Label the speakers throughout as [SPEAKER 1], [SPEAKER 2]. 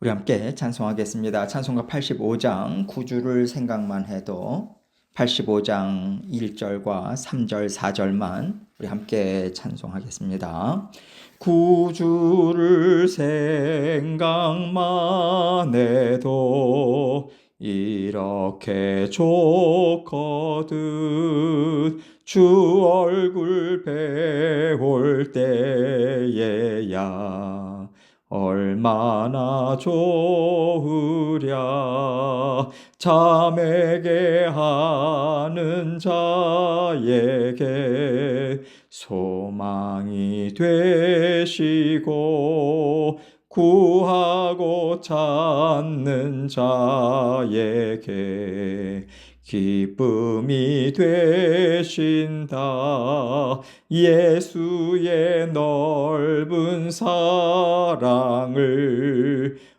[SPEAKER 1] 우리 함께 찬송하겠습니다. 찬송가 85장 9주를 생각만 해도 85장 1절과 3절 4절만 우리 함께 찬송하겠습니다. 구주를 생각만 해도 이렇게 좋거든. 주 얼굴 배울 때에야 얼마나 좋으랴. 자매게 하는 자에게 소망이 되시고 구하고 찾는 자에게 기쁨이 되신다. 예수의 넓은 사랑을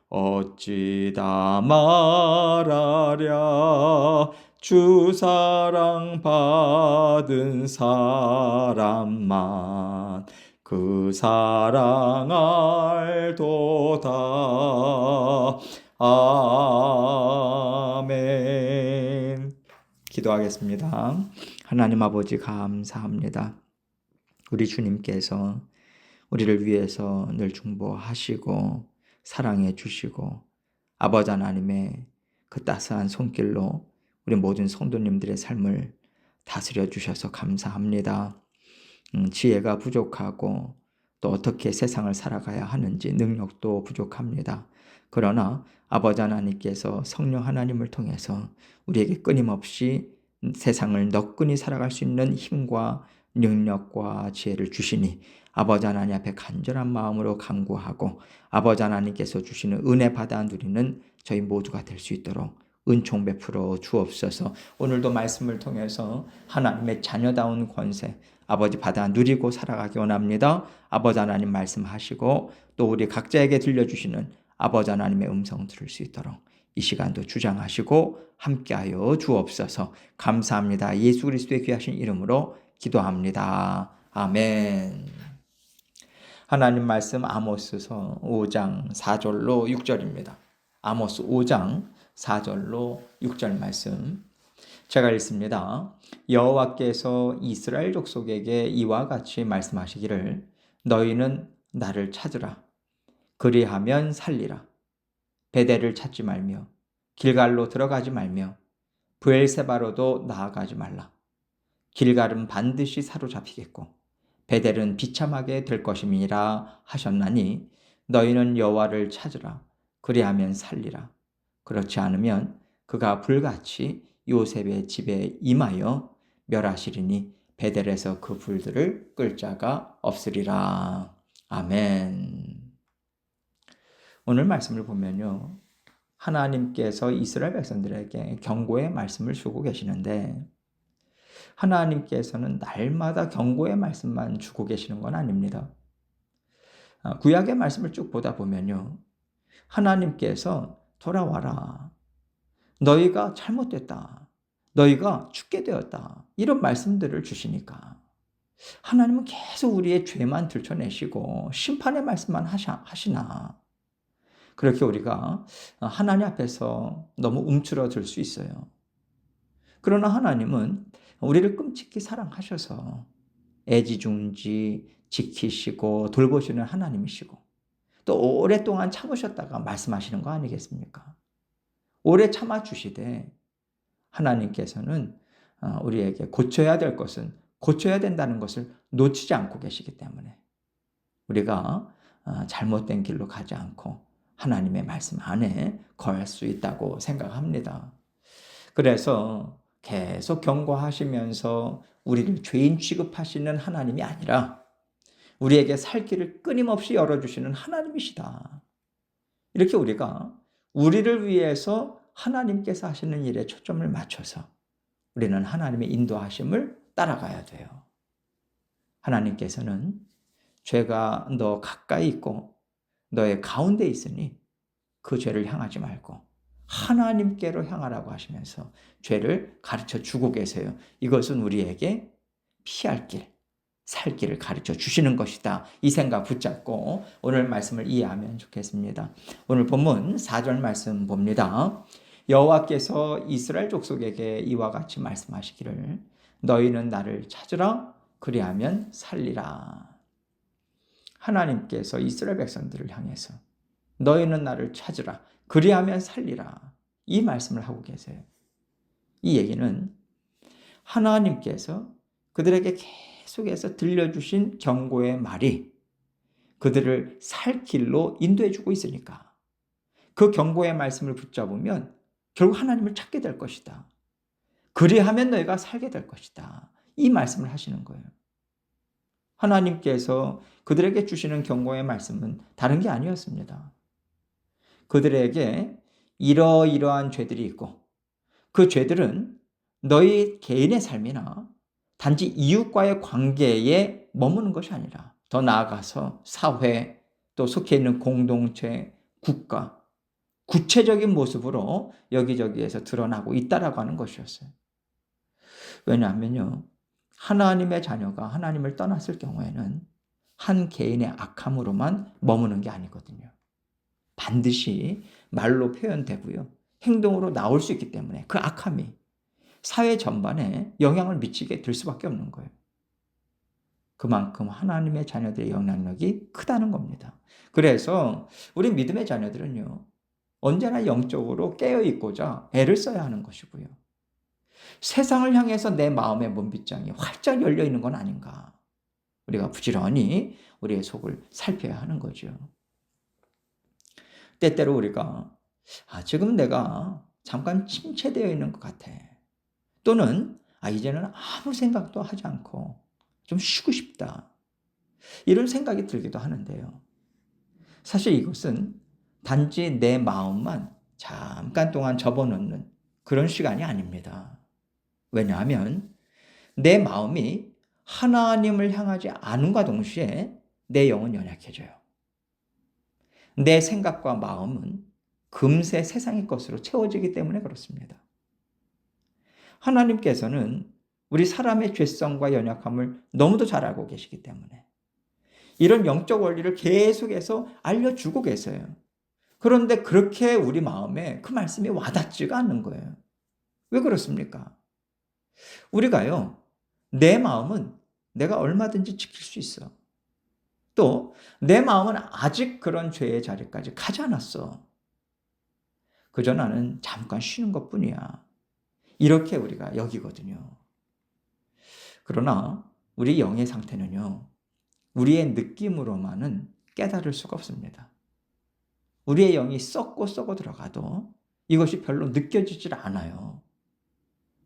[SPEAKER 1] 어찌 다 말하랴. 주 사랑 받은 사람만 그 사랑 알도다. 아멘. 기도하겠습니다. 하나님 아버지 감사합니다. 우리 주님께서 우리를 위해서 늘 중보하시고 사랑해 주시고 아버지 하나님의 그 따스한 손길로 우리 모든 성도님들의 삶을 다스려 주셔서 감사합니다. 지혜가 부족하고 또 어떻게 세상을 살아가야 하는지 능력도 부족합니다. 그러나 아버지 하나님께서 성령 하나님을 통해서 우리에게 끊임없이 세상을 너끈히 살아갈 수 있는 힘과 능력과 지혜를 주시니 아버지 하나님 앞에 간절한 마음으로 간구하고 아버지 하나님께서 주시는 은혜 받아 누리는 저희 모두가 될 수 있도록 은총 베풀어 주옵소서. 오늘도 말씀을 통해서 하나님의 자녀다운 권세 아버지 받아 누리고 살아가기 원합니다. 아버지 하나님 말씀하시고 또 우리 각자에게 들려주시는 아버지 하나님의 음성 들을 수 있도록 이 시간도 주장하시고 함께하여 주옵소서. 감사합니다. 예수 그리스도의 귀하신 이름으로 기도합니다. 아멘. 하나님 말씀 아모스서 5장 4절로 6절입니다. 아모스 5장 4절로 6절 말씀 제가 읽습니다. 여호와께서 이스라엘 족속에게 이와 같이 말씀하시기를 너희는 나를 찾으라. 그리하면 살리라. 베델을 찾지 말며 길갈로 들어가지 말며 브엘세바로도 나아가지 말라. 길갈은 반드시 사로잡히겠고 베델은 비참하게 될 것임이라 하셨나니 너희는 여호와를 찾으라. 그리하면 살리라. 그렇지 않으면 그가 불같이 요셉의 집에 임하여 멸하시리니 베델에서 그 불들을 끌 자가 없으리라. 아멘. 오늘 말씀을 보면요, 하나님께서 이스라엘 백성들에게 경고의 말씀을 주고 계시는데 하나님께서는 날마다 경고의 말씀만 주고 계시는 건 아닙니다. 구약의 말씀을 쭉 보다 보면요, 하나님께서 돌아와라. 너희가 잘못됐다. 너희가 죽게 되었다. 이런 말씀들을 주시니까 하나님은 계속 우리의 죄만 들춰내시고 심판의 말씀만 하시나. 그렇게 우리가 하나님 앞에서 너무 움츠러들 수 있어요. 그러나 하나님은 우리를 끔찍히 사랑하셔서 애지중지 지키시고 돌보시는 하나님이시고 또 오랫동안 참으셨다가 말씀하시는 거 아니겠습니까? 오래 참아주시되 하나님께서는 우리에게 고쳐야 될 것은 고쳐야 된다는 것을 놓치지 않고 계시기 때문에 우리가 잘못된 길로 가지 않고 하나님의 말씀 안에 거할 수 있다고 생각합니다. 그래서 계속 경고하시면서 우리를 죄인 취급하시는 하나님이 아니라 우리에게 살 길을 끊임없이 열어주시는 하나님이시다. 이렇게 우리가 우리를 위해서 하나님께서 하시는 일에 초점을 맞춰서 우리는 하나님의 인도하심을 따라가야 돼요. 하나님께서는 죄가 너 가까이 있고 너의 가운데 있으니 그 죄를 향하지 말고 하나님께로 향하라고 하시면서 죄를 가르쳐 주고 계세요. 이것은 우리에게 피할 길, 살 길을 가르쳐 주시는 것이다. 이 생각 붙잡고 오늘 말씀을 이해하면 좋겠습니다. 오늘 본문 4절 말씀 봅니다. 여호와께서 이스라엘 족속에게 이와 같이 말씀하시기를 너희는 나를 찾으라 그리하면 살리라. 하나님께서 이스라엘 백성들을 향해서 너희는 나를 찾으라 그리하면 살리라. 이 말씀을 하고 계세요. 이 얘기는 하나님께서 그들에게 계속해서 들려주신 경고의 말이 그들을 살 길로 인도해 주고 있으니까 그 경고의 말씀을 붙잡으면 결국 하나님을 찾게 될 것이다. 그리하면 너희가 살게 될 것이다. 이 말씀을 하시는 거예요. 하나님께서 그들에게 주시는 경고의 말씀은 다른 게 아니었습니다. 그들에게 이러이러한 죄들이 있고 그 죄들은 너희 개인의 삶이나 단지 이웃과의 관계에 머무는 것이 아니라 더 나아가서 사회, 또 속해 있는 공동체, 국가, 구체적인 모습으로 여기저기에서 드러나고 있다라고 하는 것이었어요. 왜냐하면요, 하나님의 자녀가 하나님을 떠났을 경우에는 한 개인의 악함으로만 머무는 게 아니거든요. 반드시 말로 표현되고요, 행동으로 나올 수 있기 때문에 그 악함이 사회 전반에 영향을 미치게 될 수밖에 없는 거예요. 그만큼 하나님의 자녀들의 영향력이 크다는 겁니다. 그래서 우리 믿음의 자녀들은요, 언제나 영적으로 깨어있고자 애를 써야 하는 것이고요. 세상을 향해서 내 마음의 문빗장이 활짝 열려 있는 건 아닌가. 우리가 부지런히 우리의 속을 살펴야 하는 거죠. 때때로 우리가 지금 내가 잠깐 침체되어 있는 것 같아. 또는 이제는 아무 생각도 하지 않고 좀 쉬고 싶다. 이런 생각이 들기도 하는데요. 사실 이것은 단지 내 마음만 잠깐 동안 접어놓는 그런 시간이 아닙니다. 왜냐하면 내 마음이 하나님을 향하지 않음과 동시에 내 영은 연약해져요. 내 생각과 마음은 금세 세상의 것으로 채워지기 때문에 그렇습니다. 하나님께서는 우리 사람의 죄성과 연약함을 너무도 잘 알고 계시기 때문에 이런 영적 원리를 계속해서 알려주고 계세요. 그런데 그렇게 우리 마음에 그 말씀이 와닿지가 않는 거예요. 왜 그렇습니까? 우리가요, 내 마음은 내가 얼마든지 지킬 수 있어. 또 내 마음은 아직 그런 죄의 자리까지 가지 않았어. 그저 나는 잠깐 쉬는 것뿐이야. 이렇게 우리가 여기거든요. 그러나 우리 영의 상태는요, 우리의 느낌으로만은 깨달을 수가 없습니다. 우리의 영이 썩고 썩어 들어가도 이것이 별로 느껴지질 않아요.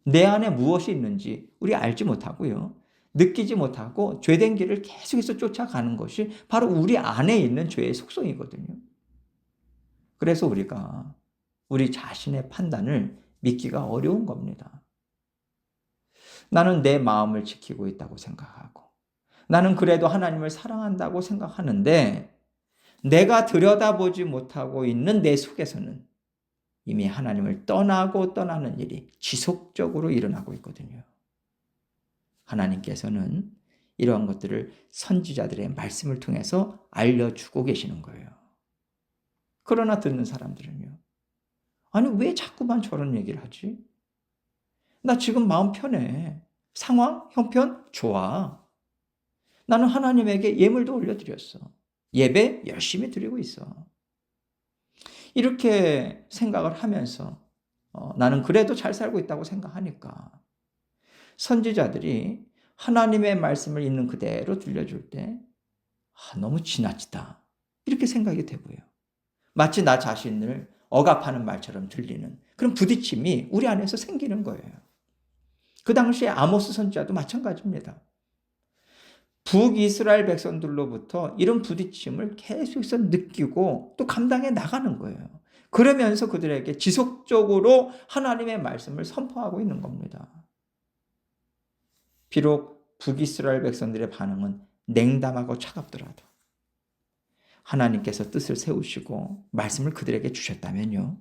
[SPEAKER 1] 내 안에 무엇이 있는지 우리 알지 못하고요, 느끼지 못하고 죄된 길을 계속해서 쫓아가는 것이 바로 우리 안에 있는 죄의 속성이거든요. 그래서 우리가 우리 자신의 판단을 믿기가 어려운 겁니다. 나는 내 마음을 지키고 있다고 생각하고 나는 그래도 하나님을 사랑한다고 생각하는데 내가 들여다보지 못하고 있는 내 속에서는 이미 하나님을 떠나고 떠나는 일이 지속적으로 일어나고 있거든요. 하나님께서는 이러한 것들을 선지자들의 말씀을 통해서 알려주고 계시는 거예요. 그러나 듣는 사람들은요, 아니 왜 자꾸만 저런 얘기를 하지? 나 지금 마음 편해. 상황, 형편 좋아. 나는 하나님에게 예물도 올려드렸어. 예배 열심히 드리고 있어. 이렇게 생각을 하면서 나는 그래도 잘 살고 있다고 생각하니까 선지자들이 하나님의 말씀을 있는 그대로 들려줄 때 너무 지나치다. 이렇게 생각이 되고요. 마치 나 자신을 억압하는 말처럼 들리는 그런 부딪힘이 우리 안에서 생기는 거예요. 그 당시에 아모스 선지자도 마찬가지입니다. 북이스라엘 백성들로부터 이런 부딪힘을 계속해서 느끼고 또 감당해 나가는 거예요. 그러면서 그들에게 지속적으로 하나님의 말씀을 선포하고 있는 겁니다. 비록 북이스라엘 백성들의 반응은 냉담하고 차갑더라도 하나님께서 뜻을 세우시고 말씀을 그들에게 주셨다면요,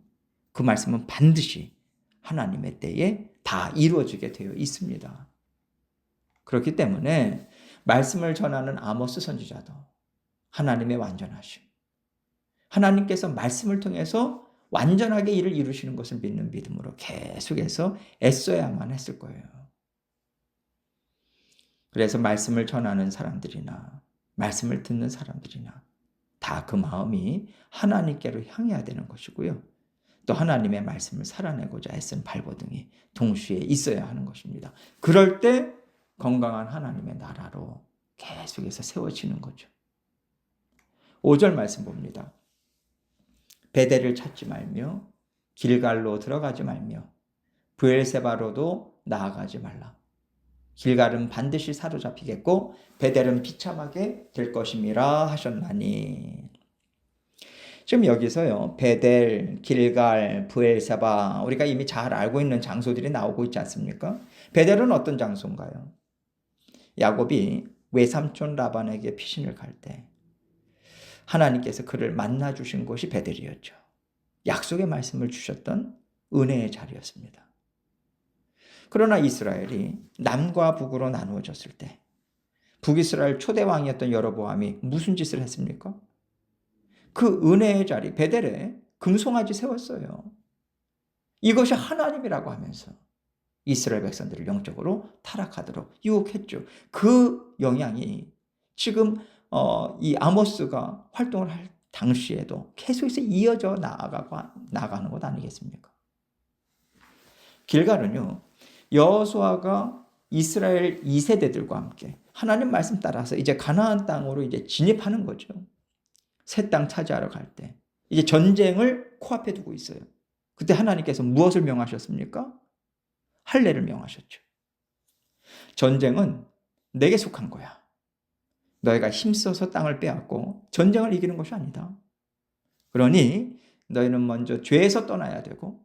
[SPEAKER 1] 그 말씀은 반드시 하나님의 때에 다 이루어지게 되어 있습니다. 그렇기 때문에 말씀을 전하는 아모스 선지자도 하나님의 완전하심, 하나님께서 말씀을 통해서 완전하게 일을 이루시는 것을 믿는 믿음으로 계속해서 애써야만 했을 거예요. 그래서 말씀을 전하는 사람들이나 말씀을 듣는 사람들이나 다 그 마음이 하나님께로 향해야 되는 것이고요. 또 하나님의 말씀을 살아내고자 애쓴 발버둥이 동시에 있어야 하는 것입니다. 그럴 때 건강한 하나님의 나라로 계속해서 세워지는 거죠. 5절 말씀 봅니다. 베델을 찾지 말며 길갈로 들어가지 말며 브엘세바로도 나아가지 말라. 길갈은 반드시 사로잡히겠고 베델은 비참하게 될 것임이라 하셨나니. 지금 여기서요, 베델, 길갈, 브엘세바, 우리가 이미 잘 알고 있는 장소들이 나오고 있지 않습니까? 베델은 어떤 장소인가요? 야곱이 외삼촌 라반에게 피신을 갈 때 하나님께서 그를 만나 주신 곳이 베델이었죠. 약속의 말씀을 주셨던 은혜의 자리였습니다. 그러나 이스라엘이 남과 북으로 나누어졌을 때 북이스라엘 초대 왕이었던 여로보암이 무슨 짓을 했습니까? 그 은혜의 자리 베델에 금송아지 세웠어요. 이것이 하나님이라고 하면서 이스라엘 백성들을 영적으로 타락하도록 유혹했죠. 그 영향이 지금 이 아모스가 활동을 할 당시에도 계속해서 이어져 나가는 것 아니겠습니까? 길갈은요, 여호수아가 이스라엘 2세대들과 함께 하나님 말씀 따라서 이제 가나안 땅으로 이제 진입하는 거죠. 새 땅 차지하러 갈 때 이제 전쟁을 코앞에 두고 있어요. 그때 하나님께서 무엇을 명하셨습니까? 할례를 명하셨죠. 전쟁은 내게 속한 거야. 너희가 힘써서 땅을 빼앗고 전쟁을 이기는 것이 아니다. 그러니 너희는 먼저 죄에서 떠나야 되고,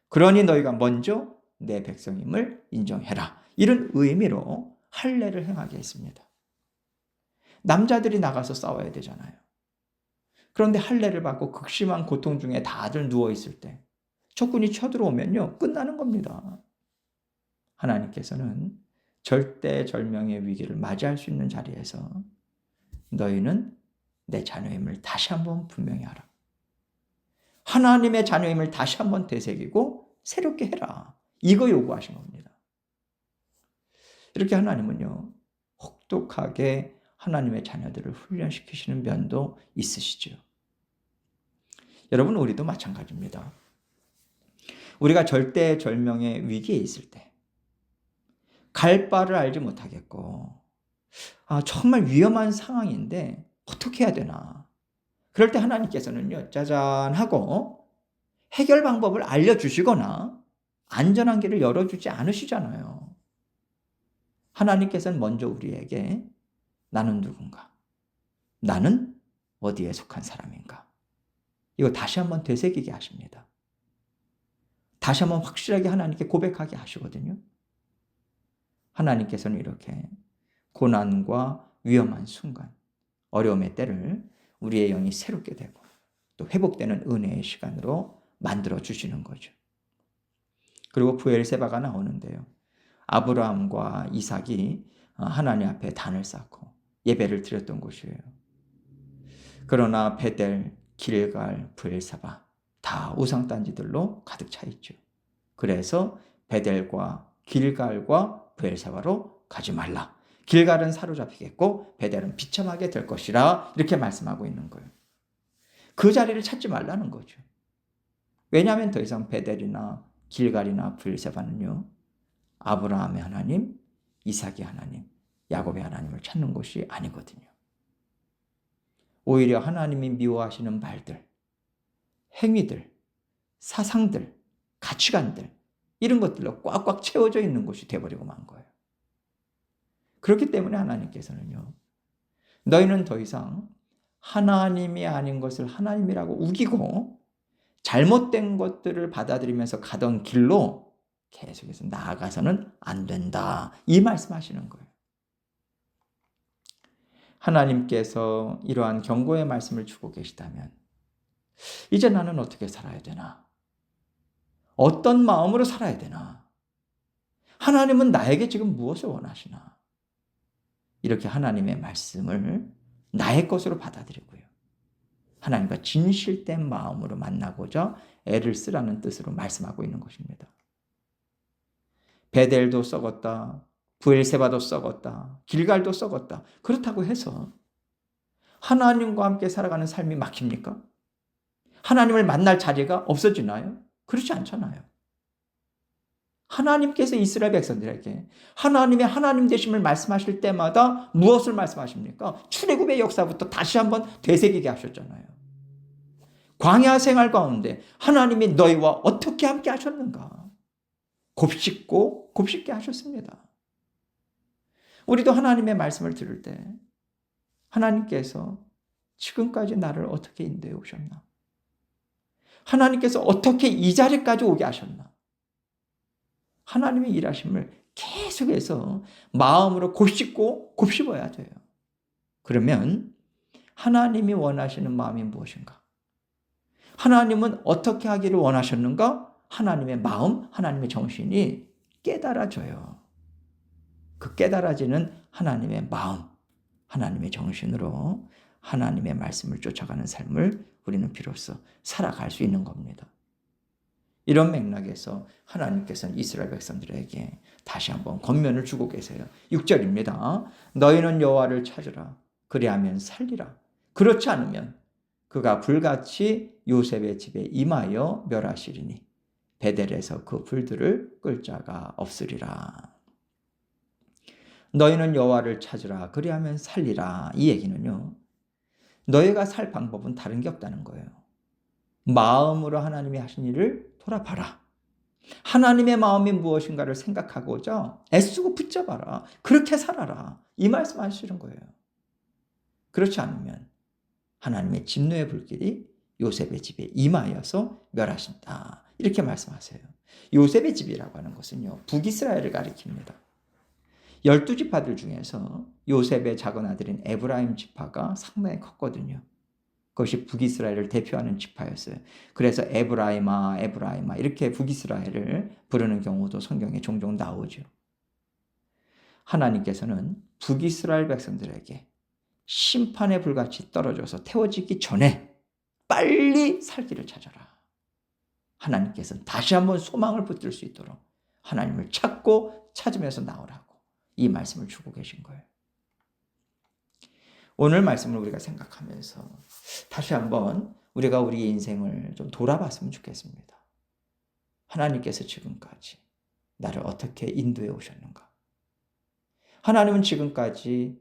[SPEAKER 1] 그러니 너희가 먼저 내 백성임을 인정해라. 이런 의미로 할례를 행하게 했습니다. 남자들이 나가서 싸워야 되잖아요. 그런데 할례를 받고 극심한 고통 중에 다들 누워있을 때 적군이 쳐들어오면요, 끝나는 겁니다. 하나님께서는 절대절명의 위기를 맞이할 수 있는 자리에서 너희는 내 자녀임을 다시 한번 분명히 하라. 하나님의 자녀임을 다시 한번 되새기고 새롭게 해라. 이거 요구하신 겁니다. 이렇게 하나님은요, 혹독하게 하나님의 자녀들을 훈련시키시는 면도 있으시죠. 여러분, 우리도 마찬가지입니다. 우리가 절대절명의 위기에 있을 때 갈 바를 알지 못하겠고, 정말 위험한 상황인데 어떻게 해야 되나. 그럴 때 하나님께서는요, 짜잔 하고 해결 방법을 알려주시거나 안전한 길을 열어주지 않으시잖아요. 하나님께서는 먼저 우리에게 나는 누군가? 나는 어디에 속한 사람인가? 이거 다시 한번 되새기게 하십니다. 다시 한번 확실하게 하나님께 고백하게 하시거든요. 하나님께서는 이렇게 고난과 위험한 순간, 어려움의 때를 우리의 영이 새롭게 되고 또 회복되는 은혜의 시간으로 만들어 주시는 거죠. 그리고 브엘세바가 나오는데요, 아브라함과 이삭이 하나님 앞에 단을 쌓고 예배를 드렸던 곳이에요. 그러나 베델, 길갈, 브엘세바 다 우상단지들로 가득 차 있죠. 그래서 베델과 길갈과 브엘세바로 가지 말라. 길갈은 사로잡히겠고 베델은 비참하게 될 것이라, 이렇게 말씀하고 있는 거예요. 그 자리를 찾지 말라는 거죠. 왜냐하면 더 이상 베델이나 길갈이나 브엘세바는요, 아브라함의 하나님, 이삭의 하나님, 야곱의 하나님을 찾는 곳이 아니거든요. 오히려 하나님이 미워하시는 말들, 행위들, 사상들, 가치관들, 이런 것들로 꽉꽉 채워져 있는 곳이 되어버리고 만 거예요. 그렇기 때문에 하나님께서는요, 너희는 더 이상 하나님이 아닌 것을 하나님이라고 우기고 잘못된 것들을 받아들이면서 가던 길로 계속해서 나아가서는 안 된다. 이 말씀하시는 거예요. 하나님께서 이러한 경고의 말씀을 주고 계시다면 이제 나는 어떻게 살아야 되나? 어떤 마음으로 살아야 되나? 하나님은 나에게 지금 무엇을 원하시나? 이렇게 하나님의 말씀을 나의 것으로 받아들이고요. 하나님과 진실된 마음으로 만나고자 애를 쓰라는 뜻으로 말씀하고 있는 것입니다. 베델도 썩었다. 브엘세바도 썩었다. 길갈도 썩었다. 그렇다고 해서 하나님과 함께 살아가는 삶이 막힙니까? 하나님을 만날 자리가 없어지나요? 그렇지 않잖아요. 하나님께서 이스라엘 백성들에게 하나님의 하나님 되심을 말씀하실 때마다 무엇을 말씀하십니까? 출애굽의 역사부터 다시 한번 되새기게 하셨잖아요. 광야 생활 가운데 하나님이 너희와 어떻게 함께 하셨는가? 곱씹고 곱씹게 하셨습니다. 우리도 하나님의 말씀을 들을 때 하나님께서 지금까지 나를 어떻게 인도해 오셨나? 하나님께서 어떻게 이 자리까지 오게 하셨나? 하나님의 일하심을 계속해서 마음으로 곱씹고 곱씹어야 돼요. 그러면 하나님이 원하시는 마음이 무엇인가? 하나님은 어떻게 하기를 원하셨는가? 하나님의 마음, 하나님의 정신이 깨달아져요. 그 깨달아지는 하나님의 마음, 하나님의 정신으로 하나님의 말씀을 쫓아가는 삶을 우리는 비로소 살아갈 수 있는 겁니다. 이런 맥락에서 하나님께서는 이스라엘 백성들에게 다시 한번 권면을 주고 계세요. 6절입니다. 너희는 여호와를 찾으라. 그리하면 살리라. 그렇지 않으면 그가 불같이 요셉의 집에 임하여 멸하시리니 베델에서 그 불들을 끌 자가 없으리라. 너희는 여호와를 찾으라. 그리하면 살리라. 이 얘기는요. 너희가 살 방법은 다른 게 없다는 거예요. 마음으로 하나님이 하신 일을 돌아봐라. 하나님의 마음이 무엇인가를 생각하고자 애쓰고 붙잡아라. 그렇게 살아라. 이 말씀 하시는 거예요. 그렇지 않으면 하나님의 진노의 불길이 요셉의 집에 임하여서 멸하신다. 이렇게 말씀하세요. 요셉의 집이라고 하는 것은요. 북이스라엘을 가리킵니다. 12지파들 중에서 요셉의 작은 아들인 에브라임 지파가 상당히 컸거든요. 그것이 북이스라엘을 대표하는 지파였어요. 그래서 에브라임아 에브라임아 이렇게 북이스라엘을 부르는 경우도 성경에 종종 나오죠. 하나님께서는 북이스라엘 백성들에게 심판의 불같이 떨어져서 태워지기 전에 빨리 살 길을 찾아라. 하나님께서는 다시 한번 소망을 붙들 수 있도록 하나님을 찾고 찾으면서 나오라고 이 말씀을 주고 계신 거예요. 오늘 말씀을 우리가 생각하면서 다시 한번 우리가 우리의 인생을 좀 돌아봤으면 좋겠습니다. 하나님께서 지금까지 나를 어떻게 인도해 오셨는가? 하나님은 지금까지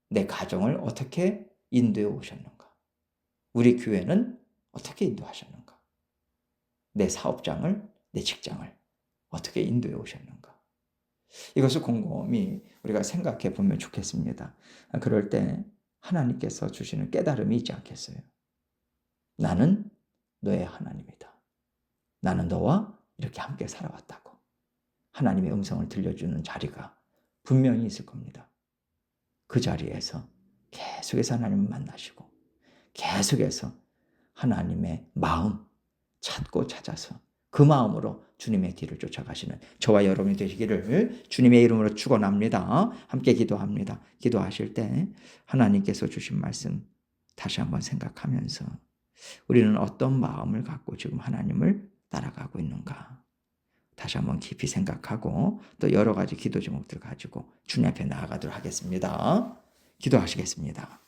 [SPEAKER 1] 내 가정을 어떻게 인도해 오셨는가? 우리 교회는 어떻게 인도하셨는가? 내 사업장을, 내 직장을 어떻게 인도해 오셨는가? 이것을 곰곰이 우리가 생각해 보면 좋겠습니다. 그럴 때 하나님께서 주시는 깨달음이 있지 않겠어요? 나는 너의 하나님이다. 나는 너와 이렇게 함께 살아왔다고. 하나님의 음성을 들려주는 자리가 분명히 있을 겁니다. 그 자리에서 계속해서 하나님을 만나시고 계속해서 하나님의 마음 찾고 찾아서 그 마음으로 주님의 뒤를 쫓아가시는 저와 여러분이 되시기를 주님의 이름으로 축원합니다. 함께 기도합니다. 기도하실 때 하나님께서 주신 말씀 다시 한번 생각하면서 우리는 어떤 마음을 갖고 지금 하나님을 따라가고 있는가? 다시 한번 깊이 생각하고 또 여러 가지 기도 제목들 가지고 주님 앞에 나아가도록 하겠습니다. 기도하시겠습니다.